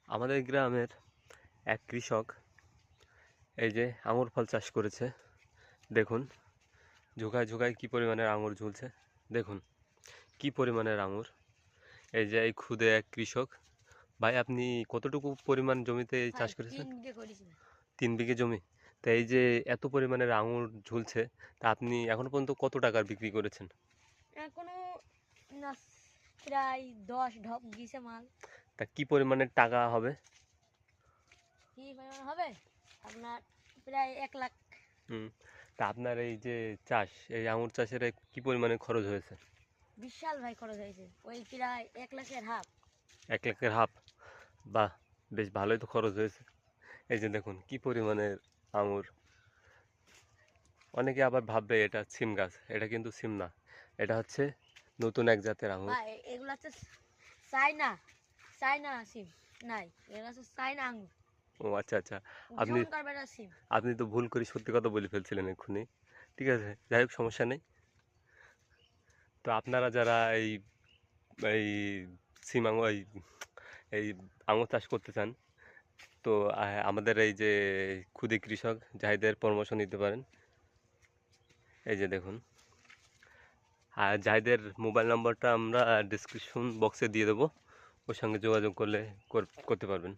আমাদের গ্রামের এক কৃষক এই যে আঙুর ফল চাষ করেছে। দেখুন ঝোকায় ঝোকায় কি পরিমাণের আঙুর ঝুলছে। দেখুন কি পরিমাণের আঙুর। এই যে এই ক্ষুদে এক কৃষক। ভাই, আপনি কতটুকু পরিমাণ জমিতে এই ভাই চাষ করেছেন? 3 বিঘে করেছি ভাই। 3 বিঘে জমি। তা এই যে এত পরিমাণের আঙুর ঝুলছে, তা আপনি এখনো পর্যন্ত কত টাকার বিক্রি করেছেন? এখনো না, প্রায় 10 ঢপ গিয়েছে মাল। তা কি পরিমাণের টাকা হবে? কি পরিমাণ হবে? আপনার প্রায় 1 লাখ। হুম। তা আপনার এই যে চাষ, এই আঙুর চাষের কি পরিমাণে খরচ হয়েছে? বিশাল ভাই খরচ হয়েছে, ওই প্রায় 1 লাখের হাফ। 1 লাখের হাফ? বাহ, বেশ ভালোই তো খরচ হয়েছে। এই যে দেখুন কি পরিমাণের আঙুর। অনেকে আবার ভাববে এটা সিম গাছ, এটা কিন্তু সিম না, এটা হচ্ছে নতুন এক জাতের আঙুর। ভাই এগুলো হচ্ছে চাইনা, চাইনা সিম নাই, এগুলো হচ্ছে চাইনা আঙ্গুর, ও আচ্ছা আচ্ছা। আপনি গ্রহণ করবে না সিম। আপনি তো ভুল করে সত্যি কথা বলে ফেলছিলেন এক্ষুনি। ঠিক আছে, যাই হোক, সমস্যা নেই। তো আপনারা যারা এই এই সিম আঙুর এই আঙুর চাষ করতে চান, তো আমাদের এই যে ক্ষুদে কৃষক জাহিদের পরামর্শ নিতে পারেন। এই যে দেখুন, আর জাহিদের মোবাইল নম্বরটা আমরা ডিসক্রিপশন বক্সে দিয়ে দেবো, ওর সঙ্গে যোগাযোগ করলে করতে পারবেন।